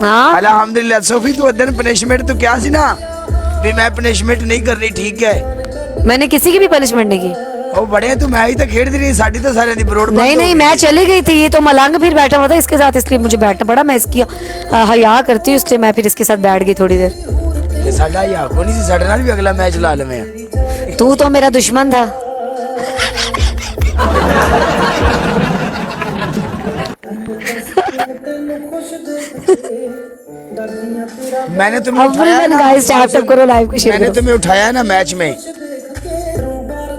हाँ अल्हम्दुलिल्लाह सोफी तू उधर पनिशमेंट तो क्या सी ना भी मैं पनिशमेंट नहीं कर रही ठीक है। मैंने किसी की भी पनिशमेंट नहीं की। ਉਹ ਬੜੇ ਤੂੰ ਮੈਂ ਹੀ ਤਾਂ ਖੇਡਦੀ ਰਹੀ ਸਾਡੀ ਤਾਂ ਸਾਰਿਆਂ ਦੀ ਬਰੋਡ नहीं नहीं मैं चली गई थी, ये तो मलंग फिर बैठा हुआ था इसके साथ, इसलिए मुझे बैठना पड़ा। मैं इसकी हया करती हूँ, इसलिए मैं फिर इसके साथ बैठ गई थोड़ी देर। ਤੇ ਸਾਡਾ ਯਾ ਕੋ ਨਹੀਂ ਸੀ ਸਾਡੇ ਨਾਲ ਵੀ ਅਗਲਾ ਮੈਚ ਲਾ ਲਵੇਂ। तू तो मेरा दुश्मन था। मैंने तुम्हें उठाया ना गाइस टैप टैप करो, लाइव को शेयर मैंने करो। तुम्हें उठाया ना मैच में,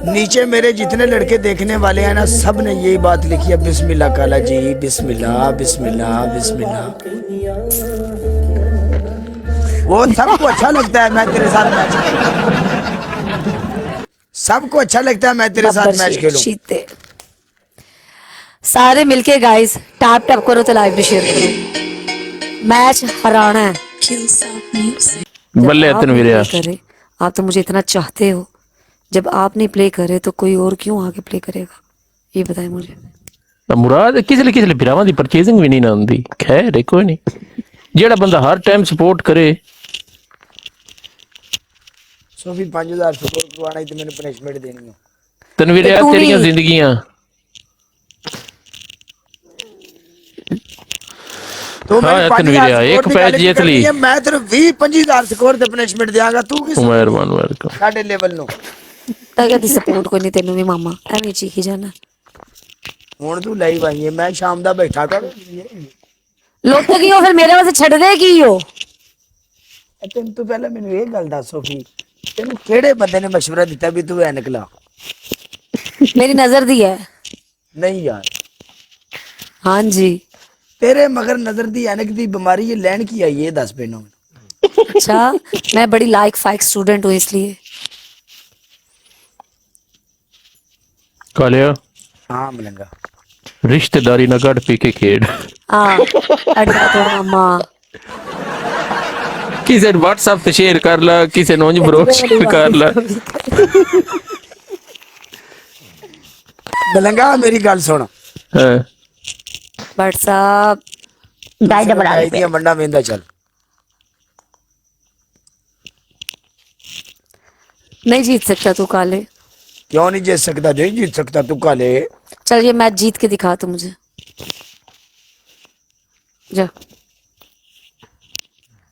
नीचे मेरे जितने लड़के देखने वाले हैं ना सब ने यही बात लिखी है, बिस्मिल्लाह काला जी, बिस्मिल्लाह बिस्मिल्लाह बिस्मिल्लाह। वो सबको अच्छा लगता है मैं तेरे साथ मैच खेलूं, सबको अच्छा लगता है मैं तेरे साथ मैच खेलूं। शीते सारे मिलके गाइस टैप टैप करो तो लाइव भी शेयर करो। मैच हराना है। जब बल्ले आप अतन नहीं वीरे play करे, आप तो मुझे इतना चाहते हो, जब आप नहीं प्ले करे तो कोई और क्यों आके प्ले करेगा, ये बताए मुझे। मुराद किस लिए भरावां दी परचेजिंग भी नहीं ना हुंदी। खैर कोई नहीं, जेड़ा बंदा हर टाइम सपोर्ट करे। सोफी 5000 स्कोर करवाना ही तो मैंने पनिशमेंट देनी है। तनवीर तू तेरियां नहीं। जिंदगियां तो हाँ, मैंने तनवीर 5000 एक स्कोर मैच की जीत करनी ली। है, मैं तेरे 20-25,000 स्कोर ते पनिशमेंट देंगा तू किस मेहरबान वेलकम। साडे लेवल नु कदी सपोर्ट कोई नहीं तेनू भी मामा, एवें चीखी जाना। ਹੁਣ ਤੂੰ ਲਈ ਵਾਈ ਹੈ ਮੈਂ ਸ਼ਾਮ ਦਾ ਬੈਠਾ ਕਰ ਲੁੱਟ ਗਈ ਉਹ ਫਿਰ ਮੇਰੇ ਵਾਸਤੇ ਛੱਡਦੇ ਕੀ ਹੋ। ਤੈਨੂੰ ਤੂੰ ਪਹਿਲਾਂ ਮੈਨੂੰ ਇਹ ਗੱਲ ਦੱਸ ਸੋਫੀ, ਤੈਨੂੰ ਕਿਹੜੇ ਬੰਦੇ ਨੇ ਮਸ਼ਵਰਾ ਦਿੱਤਾ ਵੀ ਤੂੰ ਐਨਕ ਲਾ? मेरी नजर दी है। ਨਹੀਂ ਯਾਰ हाँ जी। ਤੇਰੇ ਮਗਰ ਨਜ਼ਰ ਦੀ ਐਨਕ ਦੀ ਬਿਮਾਰੀ ਇਹ ਲੈਣ ਕੀ ਆਈ ਇਹ ਦੱਸ ਮੈਨੂੰ। अच्छा मैं बड़ी लाइक फाइक स्टूडेंट हूँ इसलिए। कालिया ਹਾਂ ਮਲੰਗਾ रिश्तेदारी ना गढ़ पी के खेड। हाँ अड्डा तो मामा किसे व्हाट्सएप पे शेयर कर ला, किसे नोंज ब्रो शेयर कर ला। ਮਲੰਗਾ ਮੇਰੀ ਗੱਲ ਸੁਣ, हाँ, व्हाट्सएप गाइड बना रहे ਦੀਆਂ ਮੰਡਾ ਵੇਂਦਾ ਚੱਲ। नहीं जीत सकता तू काले। क्यों नहीं जीत सकता? नहीं जीत सकता तू काले। चल ये मैच जीत के दिखा तू मुझे, जा।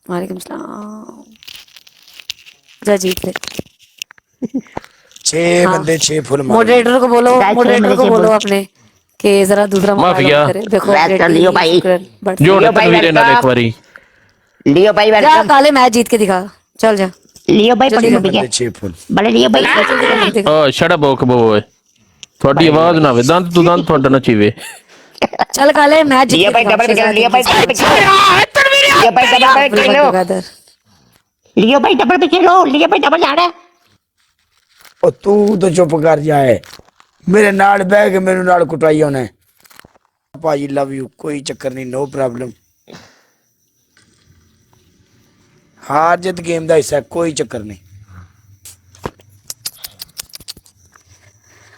वालेकुम सलाम, जा जीत ले। 6 बंदे 6 फुल मार। मॉडरेटर को बोलो, गाइस, मॉडरेटर को मुझे बोलो बोलो। अपने कि जरा दूसरा माफिया। करे। देखो बैट कर रेडी, लियो भाई। शुक्र, बट जोड़ लियो भाई तनवीर नाल एक वेलकम। बारी। लियो भाई जा वेलकम। काले मैच जीत के दिखा, चल जा। लियो भाई जल्दी पड़ी कर। डूबी बंदे है 6 फुल। बड़े लियो भाई दिखा। ओ शट अप ओके बॉय, थोड़ी आवाज ना आवे, दंत तू दंत थोड़ा ना चीवे। चल काले मैच जीत लियो के भाई दिखा। डबल पे लियो भाई डबल पे लियो भाई डबल पे खेलो। गदर लियो भाई डबल पे खेलो। लियो भाई डबल जा रहा है। ਉਹ ਤੂੰ ਤਾਂ ਚੁੱਪ ਕਰ ਜਾਏ, ਮੇਰੇ ਨਾਲ ਬਹਿ ਕੇ ਮੈਨੂੰ ਨਾਲ ਕੁਟਾਈ ਉਹਨੇ। ਭਾਜੀ ਲਵ ਯੂ, ਕੋਈ ਚੱਕਰ ਨਹੀਂ, ਨੋ ਪ੍ਰੋਬਲਮ। ਹਾਰ ਜਿੱਤ ਗੇਮ ਦਾ ਹਿੱਸਾ, ਕੋਈ ਚੱਕਰ ਨਹੀਂ।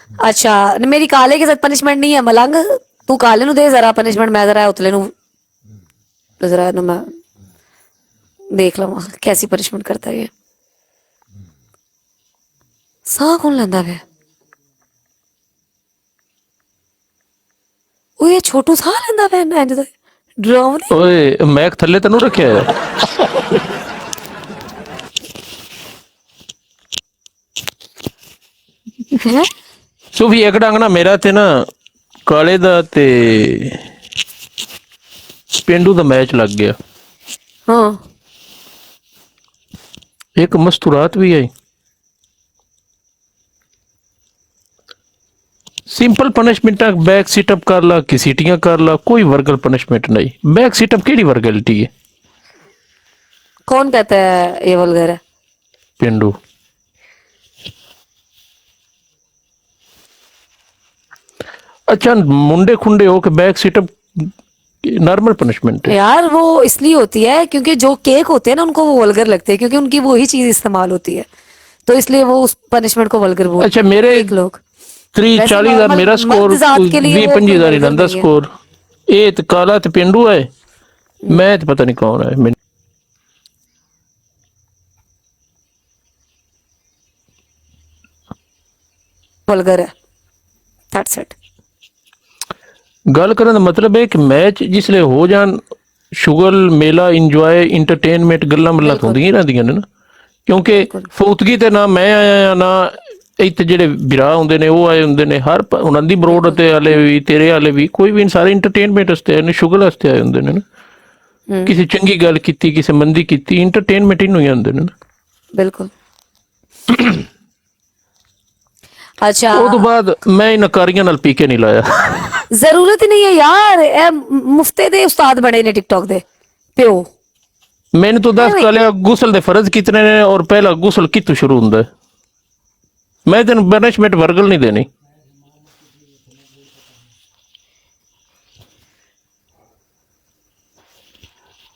अच्छा मेरी काले के साथ पनिशमेंट नहीं है मलंग, तू काले नु दे जरा पनिशमेंट, मैं जरा उतले नु जरा ना मैं देख लवां कैसी पनिशमेंट करता है ये। साह कौन लेंदा वे? ओ ये छोटू साह लेंदा वे ना इंज ड्रावनी। ओए मैक थल्ले तनु रखया है। हैं? ਸੋ ਵੀ ਇੱਕ ਡੰਗ ਨਾ ਮੇਰਾ ਤੇ ਨਾ ਕਾਲੇ ਦਾ ਤੇ ਪਿੰਡੂ ਦਾ ਮੈਚ ਲੱਗ ਗਿਆ। हाँ एक मस्तूरात भी आई। सिंपल पनिशमेंट बैक सिटअप कर ला, घसीटियां कर ला, कोई वर्गल पनिशमेंट नहीं। बैक सिटअप केड़ी वर्गलिटी है? कौन कहता है ये वल्गर है? पिंडू। अच्छा मुंडे खुंडे हो के बैक सिटअप नॉर्मल पनिशमेंट है यार वो इसलिए होती है क्योंकि जो केक होते हैं ना उनको वो वल्गर लगते हैं, क्योंकि उनकी वही चीज इस्तेमाल होती है, तो इसलिए वो उस पनिशमेंट को वल्गर बोलते हैं। अच्छा मेरे एक लोग 30-40,000 मेरा स्कोर, 20-25,000 इनका स्कोर। ये ते काला ते पिंडू है, मैं तो पता नहीं कौन है मैं वल्गर है, दैट्स इट। गल करने का मतलब है कि मैच जिसले हो जान शुगल मेला इंजॉय इंटरटेनमेंट गल्लां मल्लां तो होंदियां ही रहंदियां ने ना क्योंकि बिल्कुल। फौतगी ते ना मैं आया ना ਇੱਥੇ ਜਿਹੜੇ ਵਿਰਾਹ ਹੁੰਦੇ ਨੇ ਉਹ ਆਏ ਹੁੰਦੇ ਨੇ ਹਰ ਉਹਨਾਂ ਦੀ ਬਰੋਡ ਤੇ ਵਾਲੇ ਵੀ ਤੇਰੇ ਵਾਲੇ ਵੀ ਕੋਈ ਵੀ ਸਾਰੇ ਇੰਟਰਟੇਨਮੈਂਟ ਵਾਸਤੇ ਆਏ ਨੇ ਸ਼ੁਗਲ ਵਾਸਤੇ ਆਏ ਹੁੰਦੇ ਨੇ ਨਾ ਕਿਸੇ ਚੰਗੀ ਗੱਲ ਕੀਤੀ ਕਿਸੇ ਮੰਦੀ ਕੀਤੀ ਇੰਟਰਟੇਨਮੈਂਟ ਹੀ ਨਹੀਂ ਹੁੰਦੇ ਨੇ ਨਾ बिल्कुल। अच्छा, ਉਹ ਤੋਂ ਬਾਅਦ ਮੈਂ ਇਹਨਾਂ ਕਾਰੀਆਂ ਨਾਲ ਪੀ ਕੇ ਨਹੀਂ ਲਾਇਆ जरूरत ही नहीं है यार, ए मुफ्ते दे उस्ताद बड़े ने टिकटॉक दे प्यो। ਮੈਨੂੰ ਤਾਂ ਦੱਸ ਕਾਲਿਆ ਗੁਸਲ ਦੇ ਫਰਜ਼ ਕਿਤਨੇ ਨੇ ਔਰ ਪਹਿਲਾ ਗੁਸਲ ਕਿੱਥੋਂ ਸ਼ੁਰੂ ਹੁੰਦਾ ਹੈ ਮੈਂ ਤੈਨੂੰ ਬਨਿਸ਼ਮੈਂਟ ਵਰਗਲ ਨਹੀਂ ਦੇਣੀ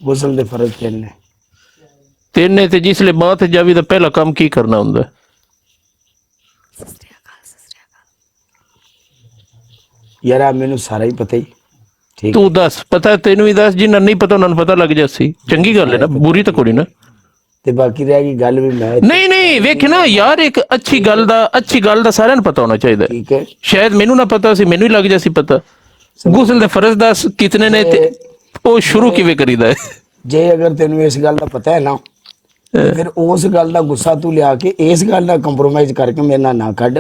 गुसल दे फर्ज कहने ਤੇਨੇ ਤੇ ਜਿਸਲੇ ਬਾਤ ਜਾਵੀ ਤਾਂ ਪਹਿਲਾ ਕੰਮ ਕੀ ਕਰਨਾ ਹੁੰਦਾ ਹੈ यार आ मैनू सारा ही पता ही ठीक ਤੂੰ ਦੱਸ ਪਤਾ ਤੈਨੂੰ ਵੀ ਦੱਸ ਜਿੰਨਾ ਨਹੀਂ ਪਤਾ ਉਹਨਾਂ ਨੂੰ ਪਤਾ ਲੱਗ ਜਾਸੀ ਚੰਗੀ ਗੱਲ ਹੈ ਨਾ ਬੁਰੀ ਤਾਂ ਕੋਈ ਨਾ ते बाकी रह गई गल भी मैं ਨਹੀਂ ਨਹੀਂ ਵੇਖ ਨਾ ਯਾਰ ਇੱਕ ਅੱਛੀ ਗੱਲ ਦਾ ਸਾਰਿਆਂ ਨੂੰ ਪਤਾ ਹੋਣਾ ਚਾਹੀਦਾ ठीक है ਸ਼ਾਇਦ ਮੈਨੂੰ ਨਾ ਪਤਾ ਸੀ ਮੈਨੂੰ ਹੀ ਲੱਗ ਜਾਸੀ ਪਤਾ ਗੁਸਲ ਦੇ ਫਰਜ਼ ਦੱਸ ਕਿਤਨੇ ਨੇ ਤੇ ਉਹ ਸ਼ੁਰੂ ਕਿਵੇਂ ਕਰੀਦਾ ਹੈ जे अगर तेन इस गल का पता है ना फिर उस गल का गुस्सा तू लिया के इस गल का कंप्रोमाइज करके मेरे नाल ना कढ़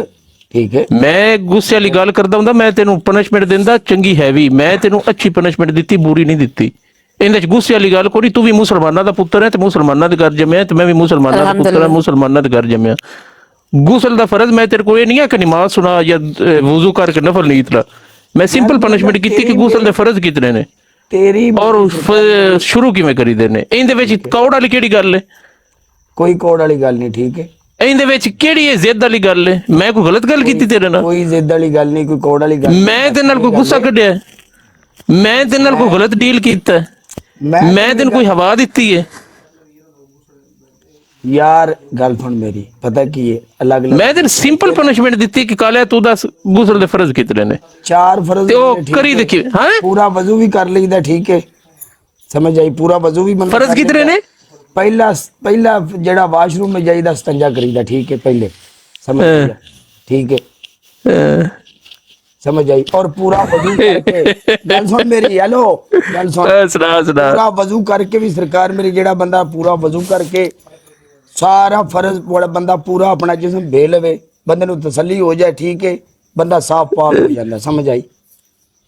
ठीक है ਮੈਂ ਗੁੱਸੇ ਵਾਲੀ ਗੱਲ ਕਰਦਾ ਹੁੰਦਾ ਮੈਂ ਤੈਨੂੰ ਪਨਿਸ਼ਮੈਂਟ ਦਿੰਦਾ ਚੰਗੀ ਹੈਵੀ ਮੈਂ ਤੈਨੂੰ ਅੱਛੀ ਪਨਿਸ਼ਮੈਂਟ ਦਿੱਤੀ ਬੁਰੀ ਨਹੀਂ ਦਿੱਤੀ ਇਹਦੇ ਚ ਗੁੱਸੇ ਵਾਲੀ ਗੱਲ ਕੋਈ ਤੂੰ ਵੀ ਮੁਸਲਮਾਨਾਂ ਦਾ ਪੁੱਤਰ ਹੈ ਤੇ ਮੁਸਲਮਾਨਾਂ ਦੇ ਘਰ ਜੰਮਿਆ ਤੇ ਮੈਂ ਵੀ ਮੁਸਲਮਾਨਾਂ ਦਾ ਪੁੱਤਰ ਹਾਂ ਮੁਸਲਮਾਨਾਂ ਦੇ ਘਰ ਜੰਮਿਆ ਗੁਸਲ ਦਾ ਫਰਜ਼ ਮੈਂ ਤੇਰੇ ਕੋਲ ਇਹ ਨਹੀਂ ਹੈ ਕਿ ਨਮਾਜ਼ ਸੁਣਾ ਜਾਂ ਵਜ਼ੂ ਕਰਕੇ ਨਫਲ ਨੀਤ ਲਾ ਮੈਂ ਸਿੰਪਲ ਪਨਿਸ਼ਮੈਂਟ ਕੀਤੀ ਕਿ ਗੁਸਲ ਦੇ ਫਰਜ਼ ਕਿਤਨੇ ਨੇ तेरी ਔਰ ਸ਼ੁਰੂ ਕਿਵੇਂ ਕਰੀਦੇ ਨੇ ਇਹਦੇ ਵਿੱਚ ਕੌੜ ਵਾਲੀ ਕਿਹੜੀ ਗੱਲ ਹੈ कोई कोड वाली गल नहीं ठीक है ਇਹਦੇ ਵਿੱਚ ਕਿਹੜੀ ਇਹ ਜ਼ਿੱਦ ਵਾਲੀ ਗੱਲ ਹੈ ਮੈਂ ਕੋਈ ਗਲਤ ਗੱਲ ਕੀਤੀ ਤੇਰੇ ਨਾਲ कोई जिद वाली गल नहीं कोई कोड वाली गल ਮੈਂ ਤੇਰੇ ਨਾਲ ਕੋਈ ਗੁੱਸਾ ਕੱਢਿਆ ਮੈਂ ਤੇਰੇ ਨਾਲ ਕੋਈ ਗਲਤ ਡੀਲ ਕੀਤਾ ਮੈਂ ਤੈਨੂੰ ਕੋਈ ਹਵਾ ਦਿੱਤੀ ਹੈ यार गल सुन मेरी पता की है अलग अलग ਮੈਂ ਤੈਨੂੰ ਸਿੰਪਲ ਪਨਿਸ਼ਮੈਂਟ ਦਿੱਤੀ ਕਿ ਕਾਲਿਆ ਤੂੰ ਦੱਸ ਗੁਸਲ ਦੇ ਫਰਜ਼ ਕਿਤਨੇ ਨੇ चार फर्ज ਤੇ ਉਹ ठीक ਕਰੀ है। ਦੇਖੀ ਹਾਂ पूरा वजू भी कर लीदा ठीक है समझ आई पूरा वजू भी बंदा फर्ज कर कितने लेंदा। ने? पहला जेड़ा वाशरूम में जाइदा स्टंजा करीदा ठीक है पहले समझ लिया ठीक है ਅਹ, समझ आई और पूरा वजू करके गल सुन मेरी हेलो गल सुन ਸੁਣਾ ਸੁਣਾ पूरा वजू करके भी सरकार मेरी जेड़ा बंदा पूरा वजू करके सारा फर्ज वाला बंदा पूरा अपना जिस्म बे लवे बंदे नु तसल्ली हो जाए ठीक है बंदा साफ पाक हो जाता समझ आई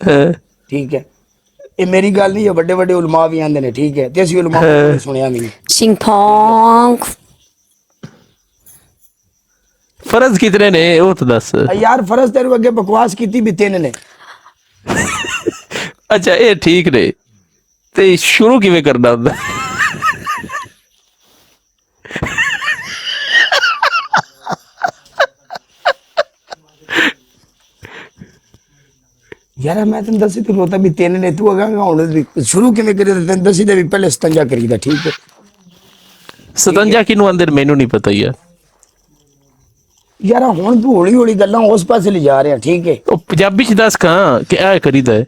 ਅਹ, ठीक है ये मेरी गल नहीं है बड़े बड़े उलमा भी आंदे ने ठीक है ते असि उलमा कोई सुनिया भी नहीं चिंग पोंग। ਫਰਜ਼ ਕਿਤਨੇ ਨੇ ਉਹ ਤਾਂ ਦੱਸ यार फर्ज तेरे अगे बकवास की भी तीन ने ਅੱਛਾ ਇਹ ਠੀਕ ਨੇ ਤੇ ਸ਼ੁਰੂ ਕਿਵੇਂ ਕਰਨਾ ਹੁੰਦਾ यार मैं तेन दसी तू रोता भी तीन ने तू अगा हुन शुरू किवें करे तेन दसी दे भी पहले स्टंजा करीदा ठीक है 57 ਕਿਨੂੰ ਆਂਦੇ ਨੇ ਮੈਨੂੰ ਨਹੀਂ ਪਤਾ ਯਾਰ यार हुन तू हौली हौली गल्लां उस पासे ले जा रहे ठीक है ਉਹ ਪੰਜਾਬੀ ਚ ਦੱਸ ਕਾਂ ਕਿ ਇਹ ਕਰੀਦਾ ਹੈ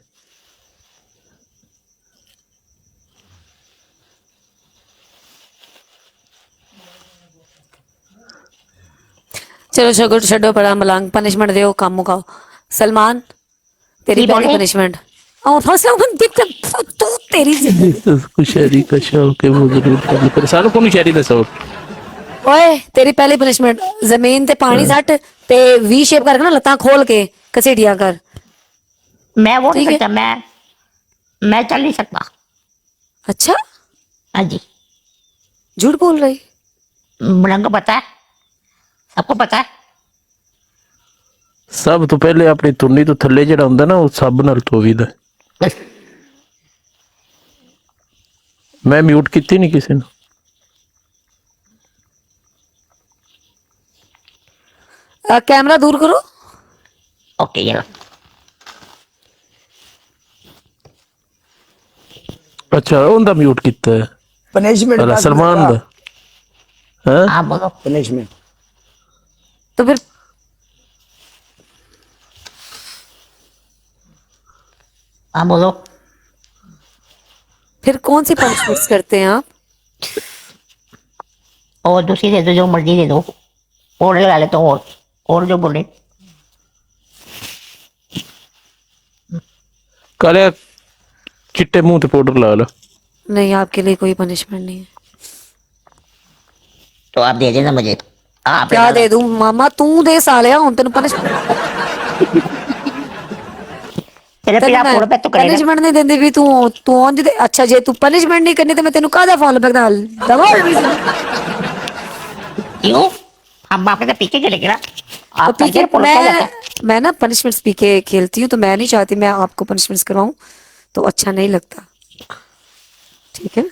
चलो शगुट छड्डो पड़ा मलंग, पनिशमेंट दो काम मुकाओ। सलमान तेरी जी पहली बोले? पनिशमेंट। और फसला मन देख तू तेरी जिंदगी। तो शायरी का शौक है वो जरूर करनी पर सानू कौन शायरी दा शौक ओए तेरी पहली पनिशमेंट जमीन ते पानी सट ते वी शेप करके ना लत्तां खोल के कसीटियां कर। मैं वो नहीं ठीक है। सकता मैं चल नहीं सकता अच्छा हाँ जी झूठ बोल रही। मलंग को पता है सबको पता है सब तो पहले अपनी तुरनी तो थल्ले ਜਿਹੜਾ ਹੁੰਦਾ ਨਾ ਉਹ ਸਭ ਨਾਲ ਧੋਵੀਦਾ ਮੈਂ ਮਿਊਟ ਕੀਤੀ ਨਹੀਂ ਕਿਸੇ ਨੂੰ कैमरा दूर करो। ओके चलो ਅੱਛਾ ਉਹਦਾ ਮਿਊਟ ਕੀਤਾ ਹੈ पनिशमेंट ਅਲਾ ਸਲਮਾਨ ਦਾ ਹਾਂ हाँ बोलो पनिशमेंट तो फिर हाँ बोलो फिर कौन सी पनिशमेंट्स करते हैं आप? और दूसरी दे दो, जो मर्जी दे दो, और लगा लेता हूँ, और जो बोले। ਕਾਲੇ ਚਿੱਟੇ ਮੂੰਹ ਤੇ ਪਾਊਡਰ ਲਾ ਲਾ। नहीं, आपके लिए कोई पनिशमेंट नहीं है। तो आप दे देना मुझे। आप क्या दे दूं मामा, तू दे सालिया, हुन तेन पनिशमेंट तेरे पे आप फोन पे तो करेगा। पनिशमेंट नहीं देंदी भी तू तू औंज दे। अच्छा जे तू पनिशमेंट नहीं करनी तो मैं तेनू कादा फॉलो बैक दाल दवा भी सी। क्यों? हम बाप के पीछे चले गए ना। आप पी के फोन क्या जाता है? मैं ना पनिशमेंट्स पी के खेलती हूँ, तो मैं नहीं चाहती मैं आपको पनिशमेंट्स करवाऊं, तो अच्छा नहीं लगता। ठीक है,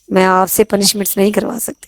मैं आपसे पनिशमेंट्स नहीं करवा सकती।